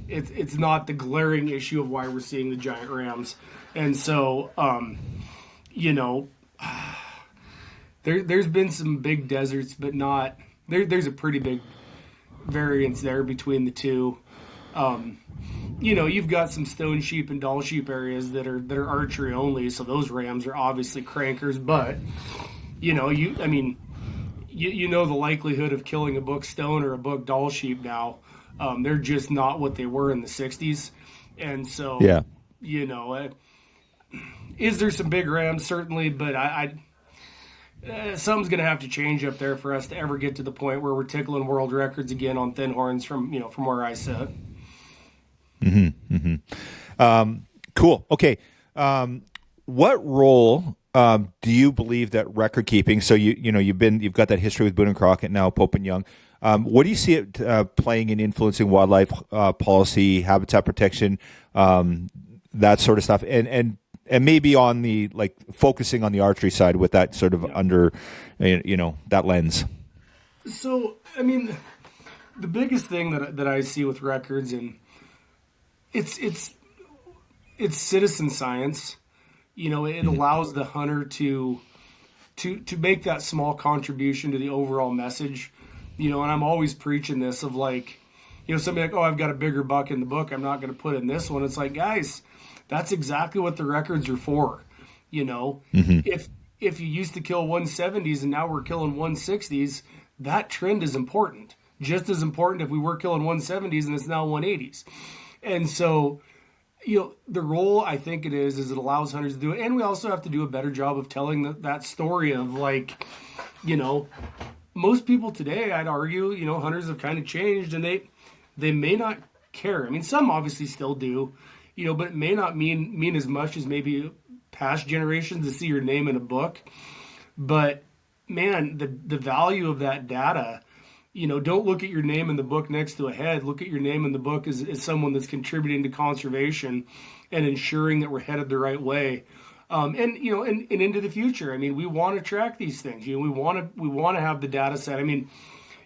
the glaring issue of why we're seeing the giant rams. And so, there's been some big deserts, but not there's a pretty big variance there between the two. You've got some stone sheep and doll sheep areas that are archery only, so those rams are obviously crankers. But you know the likelihood of killing a book stone or a book doll sheep now. They're just not what they were in the '60s, and so yeah, is there some big rams? Certainly, but something's going to have to change up there for us to ever get to the point where we're tickling world records again on thin horns from where I sit. Cool. Okay. What role do you believe that record keeping? So you've got that history with Boone and Crockett, now Pope and Young. What do you see it playing in influencing wildlife policy, habitat protection, that sort of stuff, and maybe on the focusing on the archery side with that sort of under that lens? So the biggest thing that I see with records, and it's citizen science. It allows the hunter to make that small contribution to the overall message. And I'm always preaching this of somebody like, oh, I've got a bigger buck in the book, I'm not going to put in this one. It's like, guys, that's exactly what the records are for. If you used to kill 170s and now we're killing 160s, that trend is important. Just as important if we were killing 170s and it's now 180s. And so, the role I think it is it allows hunters to do it. And we also have to do a better job of telling that story of most people today, I'd argue, hunters have kind of changed and they may not care. Some obviously still do, but it may not mean as much as maybe past generations to see your name in a book. But man, the value of that data, don't look at your name in the book next to a head. Look at your name in the book as someone that's contributing to conservation and ensuring that we're headed the right way. And into the future. We want to track these things. We want to have the data set.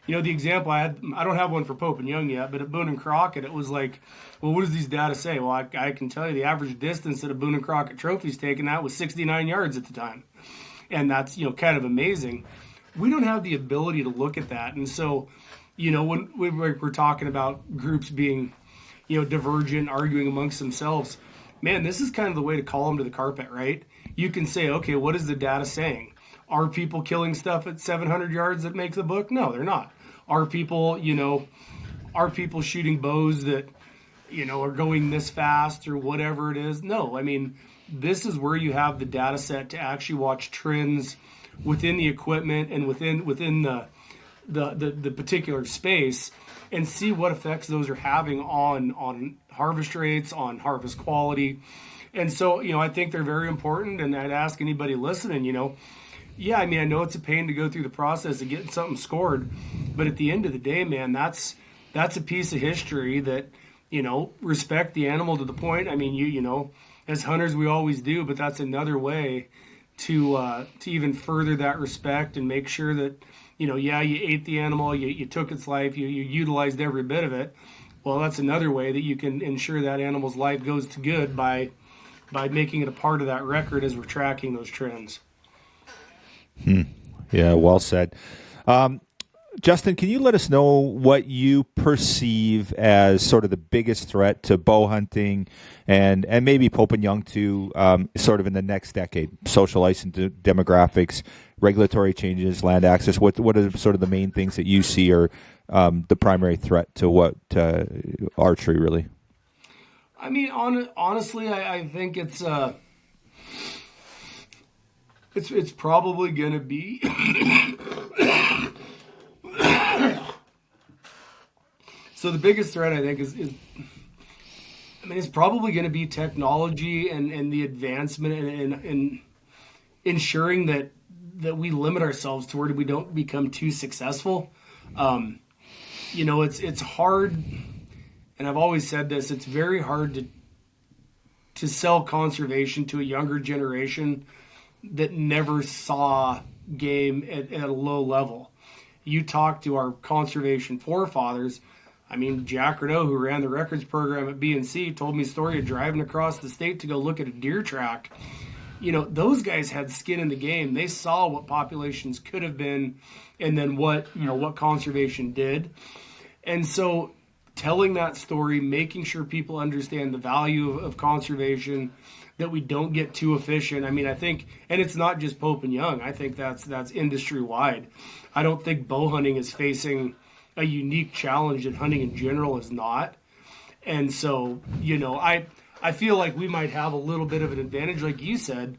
The example I don't have one for Pope and Young yet, but at Boone and Crockett, it was like, well, what does these data say? Well, I can tell you the average distance that a Boone and Crockett trophy's taken out was 69 yards at the time. And that's, kind of amazing. We don't have the ability to look at that. And so, when we're talking about groups being, divergent, arguing amongst themselves, man, this is kind of the way to call them to the carpet, right? You can say, okay, what is the data saying? Are people killing stuff at 700 yards that make the book? No, they're not. Are people shooting bows that, are going this fast or whatever it is? No, this is where you have the data set to actually watch trends within the equipment and within the particular space and see what effects those are having on harvest rates, on harvest quality. And so, I think they're very important. And I'd ask anybody listening, I know it's a pain to go through the process of getting something scored, but at the end of the day, man, that's a piece of history that, respect the animal to the point. As hunters, we always do, but that's another way to even further that respect and make sure that, you ate the animal, you took its life, you utilized every bit of it. Well, that's another way that you can ensure that animal's life goes to good by making it a part of that record as we're tracking those trends. Yeah, well said. Justin, can you let us know what you perceive as sort of the biggest threat to bow hunting and maybe Pope and Young too, sort of in the next decade? Social license, demographics, regulatory changes, land access. What are sort of the main things that you see are the primary threat to what archery really? Honestly, I think it's probably going to be so the biggest threat I think is I mean, it's probably going to be technology and the advancement and ensuring that we limit ourselves to where we don't become too successful. Um, it's hard, and I've always said this. It's very hard to sell conservation to a younger generation that never saw game at a low level. You talk to our conservation forefathers. I mean, Jack Rideau, who ran the records program at BNC, told me a story of driving across the state to go look at a deer track. Those guys had skin in the game. They saw what populations could have been and then what conservation did. And so telling that story, making sure people understand the value of conservation, that we don't get too efficient. I mean, I think, and it's not just Pope and Young. I think that's industry wide. I don't think bow hunting is facing a unique challenge that hunting in general is not. And so, I feel like we might have a little bit of an advantage, like you said.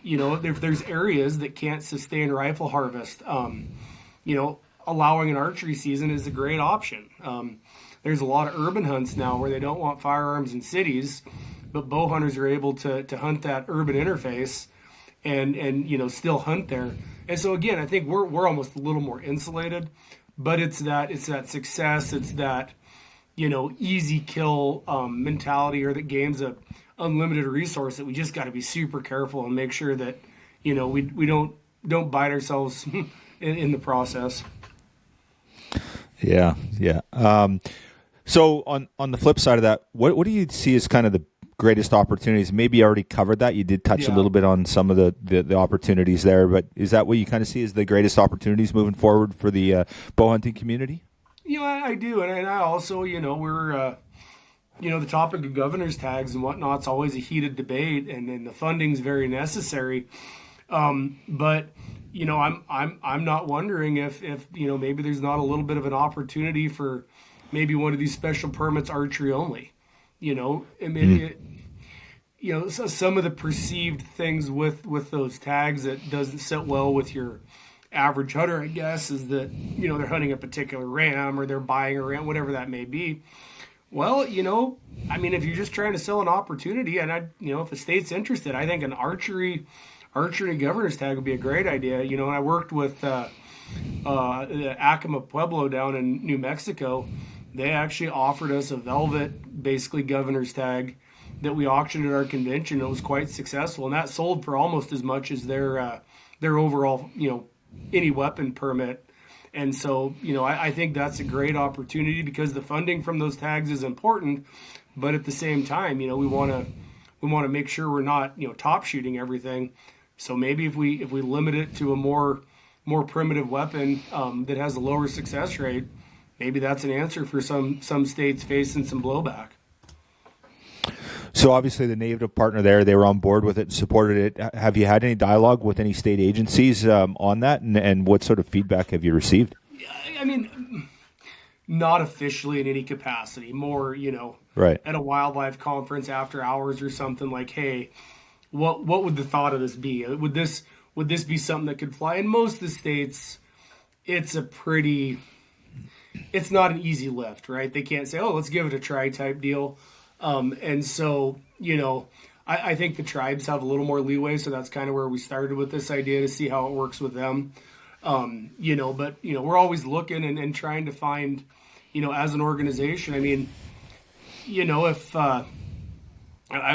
If there's areas that can't sustain rifle harvest, allowing an archery season is a great option. There's a lot of urban hunts now where they don't want firearms in cities, but bow hunters are able to hunt that urban interface and still hunt there. And so again, I think we're almost a little more insulated, but it's that success, it's that easy kill mentality, or that game's a unlimited resource that we just got to be super careful and make sure that we don't bite ourselves in the process. Yeah. So on the flip side of that, what do you see as kind of the greatest opportunities? Maybe you already covered that. You did touch a little bit on some of the opportunities there, but is that what you kind of see as the greatest opportunities moving forward for the bow hunting community? I do, and I also, we're, the topic of governor's tags and whatnot's always a heated debate, and the funding's very necessary. But I'm not wondering if maybe there's not a little bit of an opportunity for maybe one of these special permits archery only. So some of the perceived things with those tags that doesn't sit well with your average hunter, I guess, is that they're hunting a particular ram or they're buying a ram, whatever that may be. Well, if you're just trying to sell an opportunity, and if the state's interested, I think an archery governor's tag would be a great idea. And I worked with the Acoma Pueblo down in New Mexico. They actually offered us a velvet, basically governor's tag that we auctioned at our convention. It was quite successful, and that sold for almost as much as their overall, any weapon permit. And so, I think that's a great opportunity because the funding from those tags is important, but at the same time, we want to make sure we're not, top shooting everything. So maybe if we limit it to a more primitive weapon that has a lower success rate, maybe that's an answer for some states facing some blowback. So obviously the native partner there, they were on board with it and supported it. Have you had any dialogue with any state agencies on that, and what sort of feedback have you received? I mean, not officially in any capacity, more, right, at a wildlife conference after hours or something, like, hey, what would the thought of this be? Would this be something that could fly? In most of the states, it's not an easy lift, right? They can't say, oh, let's give it a try type deal. And so, I think the tribes have a little more leeway. So that's kind of where we started with this idea to see how it works with them. But we're always looking and trying to find, as an organization, I mean, if, I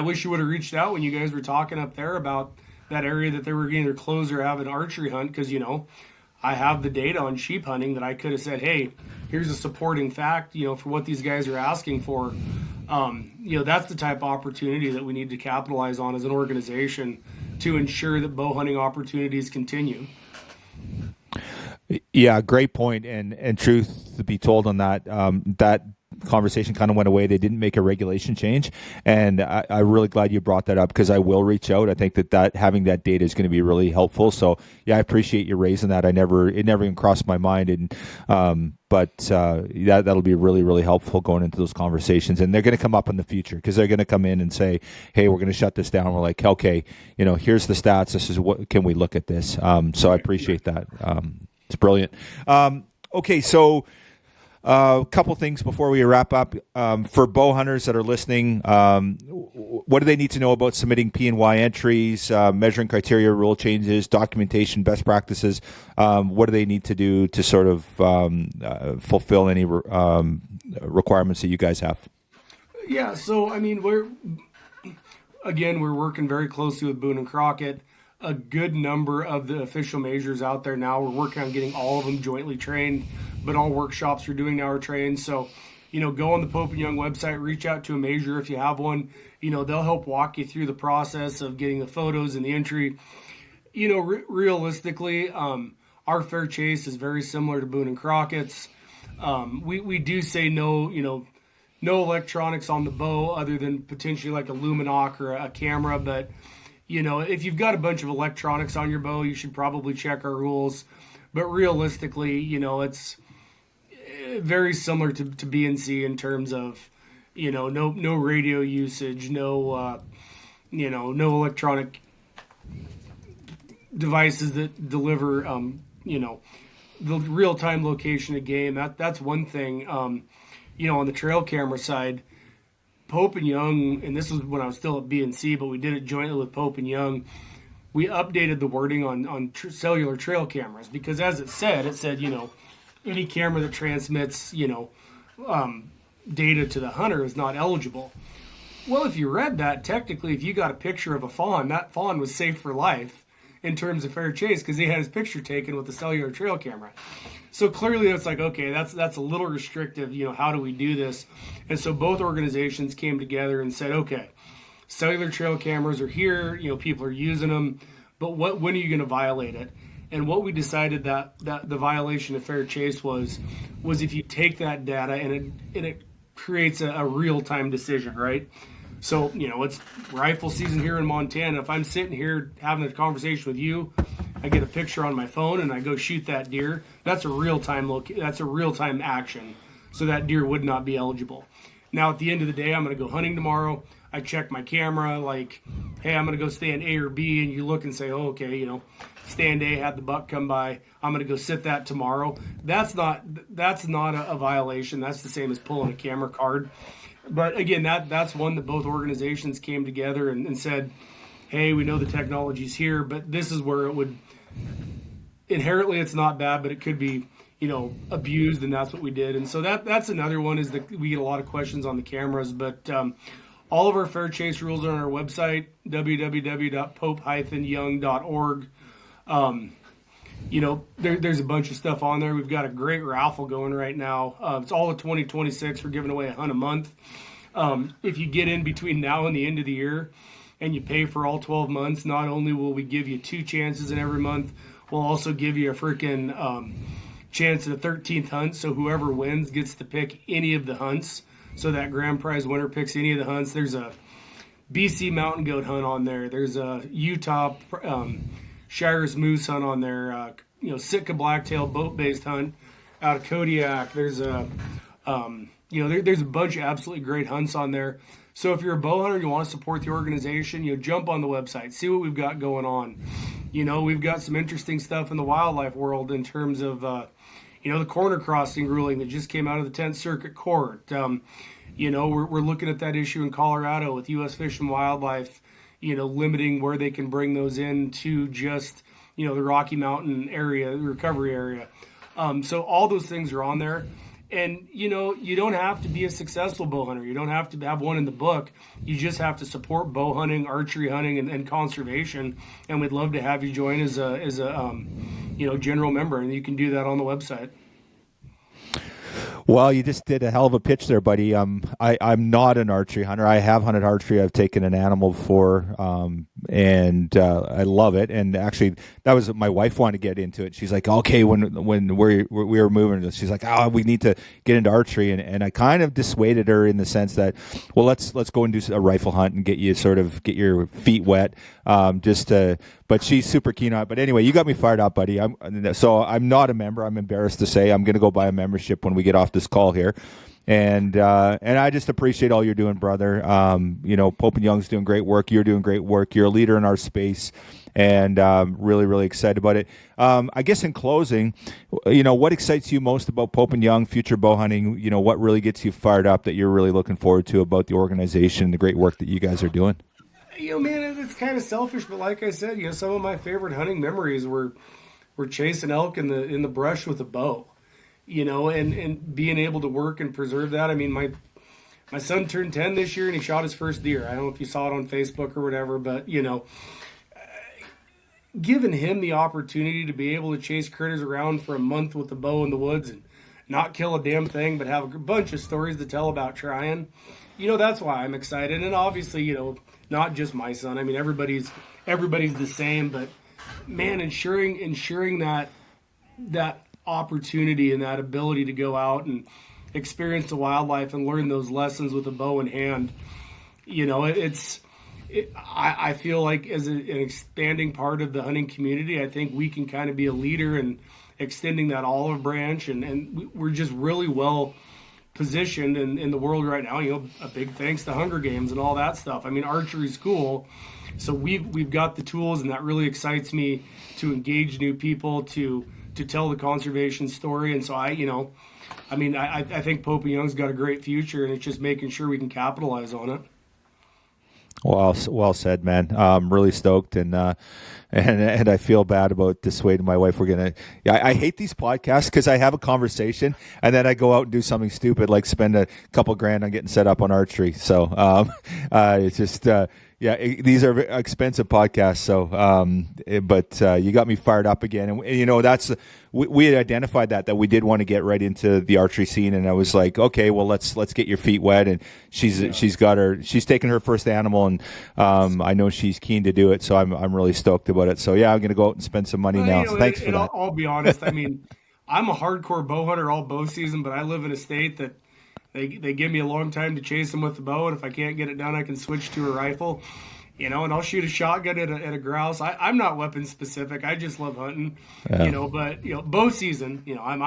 wish you would have reached out when you guys were talking up there about that area that they were going to either close or have an archery hunt. Cause I have the data on sheep hunting that I could have said, hey, here's a supporting fact, for what these guys are asking for. That's the type of opportunity that we need to capitalize on as an organization to ensure that bow hunting opportunities continue. Yeah, great point. And truth to be told on that, that conversation kind of went away. They didn't make a regulation change, and I'm really glad you brought that up because I will reach out. I think that having that data is going to be really helpful. So yeah, I appreciate you raising that. It never even crossed my mind, and but that'll be really, really helpful going into those conversations. And they're going to come up in the future because they're going to come in and say, hey, we're going to shut this down. We're like, okay, here's the stats. This is what, can we look at this? So I appreciate that. It's brilliant. Okay, so A couple things before we wrap up. For bow hunters that are listening, what do they need to know about submitting P&Y entries, measuring criteria, rule changes, documentation, best practices? What do they need to do to sort of fulfill any requirements that you guys have? Yeah, so I mean, we're working very closely with Boone and Crockett. A good number of the official measures out there now. We're working on getting all of them jointly trained, but all workshops we're doing now are trained. So, go on the Pope and Young website, reach out to a measure if you have one. They'll help walk you through the process of getting the photos and the entry. Realistically, our fair chase is very similar to Boone and Crockett's. We do say no, no electronics on the bow other than potentially like a Luminoc or a camera, but if you've got a bunch of electronics on your bow, you should probably check our rules. But realistically, it's very similar to BNC in terms of, no radio usage, no electronic devices that deliver, the real-time location of game. That's one thing. On the trail camera side, Pope and Young, and this was when I was still at BNC, but we did it jointly with Pope and Young. We updated the wording on cellular trail cameras because, as it said, any camera that transmits, data to the hunter is not eligible. Well, if you read that, technically, if you got a picture of a fawn, that fawn was safe for life in terms of fair chase because he had his picture taken with the cellular trail camera. So clearly it's like, okay, that's a little restrictive, how do we do this? And so both organizations came together and said, okay, cellular trail cameras are here, people are using them, but when are you going to violate it? And what we decided that the violation of fair chase was if you take that data and it creates a real-time decision, right? So, it's rifle season here in Montana. If I'm sitting here having a conversation with you, I get a picture on my phone and I go shoot that deer. That's a real-time action. So that deer would not be eligible. Now, at the end of the day, I'm going to go hunting tomorrow. I check my camera, like, hey, I'm going to go stand A or B, and you look and say, oh, okay, stand A, had the buck come by. I'm going to go sit that tomorrow. That's not a violation. That's the same as pulling a camera card. But again, that's one that both organizations came together and said, hey, we know the technology's here, but this is where it would inherently it's not bad, but it could be, abused, and that's what we did. And so that's another one is that we get a lot of questions on the cameras, but all of our fair chase rules are on our website, www.pope-young.org. There's a bunch of stuff on there. We've got a great raffle going right now. It's all of 2026. We're giving away a hunt a month. If you get in between now and the end of the year and you pay for all 12 months, not only will we give you 2 chances in every month, we'll also give you a freaking chance at a 13th hunt. So whoever wins gets to pick any of the hunts. So that grand prize winner picks any of the hunts. There's a BC mountain goat hunt on there. There's a Utah Shiras moose hunt on there. Sitka blacktail boat-based hunt out of Kodiak. There's a there's a bunch of absolutely great hunts on there. So if you're a bow hunter and you want to support the organization, jump on the website, see what we've got going on. We've got some interesting stuff in the wildlife world in terms of the corner crossing ruling that just came out of the 10th Circuit Court. We're looking at that issue in Colorado with U.S. Fish and Wildlife, limiting where they can bring those in to just, the Rocky Mountain area, the recovery area. So all those things are on there. And, you don't have to be a successful bow hunter. You don't have to have one in the book. You just have to support bow hunting, archery hunting, and conservation. And we'd love to have you join as a general member. And you can do that on the website. Well, you just did a hell of a pitch there, buddy. I'm not an archery hunter. I have hunted archery. I've taken an animal before, and I love it. And actually, that was my wife wanted to get into it. She's like, okay, when we were moving, she's like, we need to get into archery, and I kind of dissuaded her in the sense that, well, let's go and do a rifle hunt and get your feet wet, But she's super keen on it. But anyway, you got me fired up, buddy. I'm not a member. I'm embarrassed to say I'm going to go buy a membership when we get off this call here. And I just appreciate all you're doing, brother. Pope and Young's doing great work. You're doing great work. You're a leader in our space, and really, really excited about it. I guess in closing, what excites you most about Pope and Young, future bow hunting? What really gets you fired up that you're really looking forward to about the organization, the great work that you guys are doing? Man, it's kind of selfish, but like I said, some of my favorite hunting memories were chasing elk in the brush with a bow. And being able to work and preserve that. I mean, my son turned 10 this year and he shot his first deer. I don't know if you saw it on Facebook or whatever, but, giving him the opportunity to be able to chase critters around for a month with a bow in the woods and not kill a damn thing, but have a bunch of stories to tell about trying, that's why I'm excited. And obviously, not just my son. I mean, everybody's the same, but man, ensuring that opportunity and that ability to go out and experience the wildlife and learn those lessons with a bow in hand, I feel like as an expanding part of the hunting community, I think we can kind of be a leader in extending that olive branch, and we're just really well positioned in the world right now. A big thanks to Hunger Games and all that stuff. I mean, archery's cool, so we've got the tools, and that really excites me to engage new people to tell the conservation story. And so I think Pope and Young's got a great future, and it's just making sure we can capitalize on it. Well said, man. I'm really stoked, and I feel bad about dissuading my wife. I hate these podcasts because I have a conversation and then I go out and do something stupid like spend a couple grand on getting set up on archery. So it's just these are expensive podcasts. So but you got me fired up again, and that's we had identified that we did want to get right into the archery scene, and I was like, okay, well let's get your feet wet. And she's taken her first animal, and I know she's keen to do it, so I'm really stoked about it. So I'm going to go out and spend some money now. Thanks for that. I'll be honest. I mean, I'm a hardcore bow hunter all bow season, but I live in a state that they give me a long time to chase them with the bow, and if I can't get it done, I can switch to a rifle. And I'll shoot a shotgun at a grouse. I'm not weapon specific. I just love hunting. Yeah. But bow season. I'm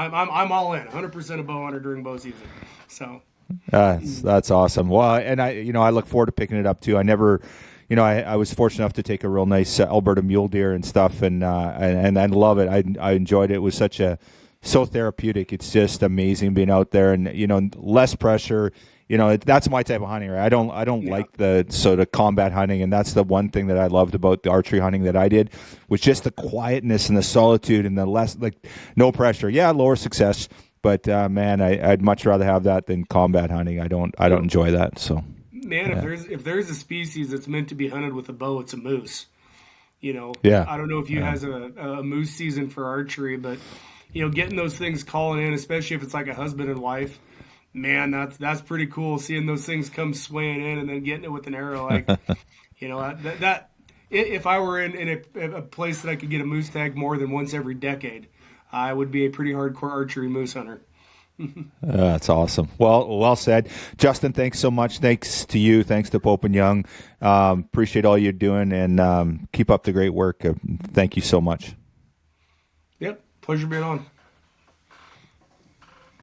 all in. 100% a bow hunter during bow season. So that's awesome. Well, and I look forward to picking it up too. I never, I was fortunate enough to take a real nice Alberta mule deer and stuff, and I love it. I enjoyed it. It was so therapeutic. It's just amazing being out there, and less pressure. That's my type of hunting, right? I don't like the sort of combat hunting, and that's the one thing that I loved about the archery hunting that I did, was just the quietness and the solitude and the less, no pressure. Yeah, lower success, but man, I'd much rather have that than combat hunting. I don't enjoy that. So, man, if there's a species that's meant to be hunted with a bow, it's a moose. Yeah. I don't know if you has a moose season for archery, but getting those things calling in, especially if it's like a husband and wife. Man, that's pretty cool, seeing those things come swaying in and then getting it with an arrow. That if I were in a place that I could get a moose tag more than once every decade, I would be a pretty hardcore archery moose hunter. That's awesome. Well said. Justin, thanks so much. Thanks to you. Thanks to Pope and Young. Appreciate all you're doing, and keep up the great work. Thank you so much. Yep. Pleasure being on.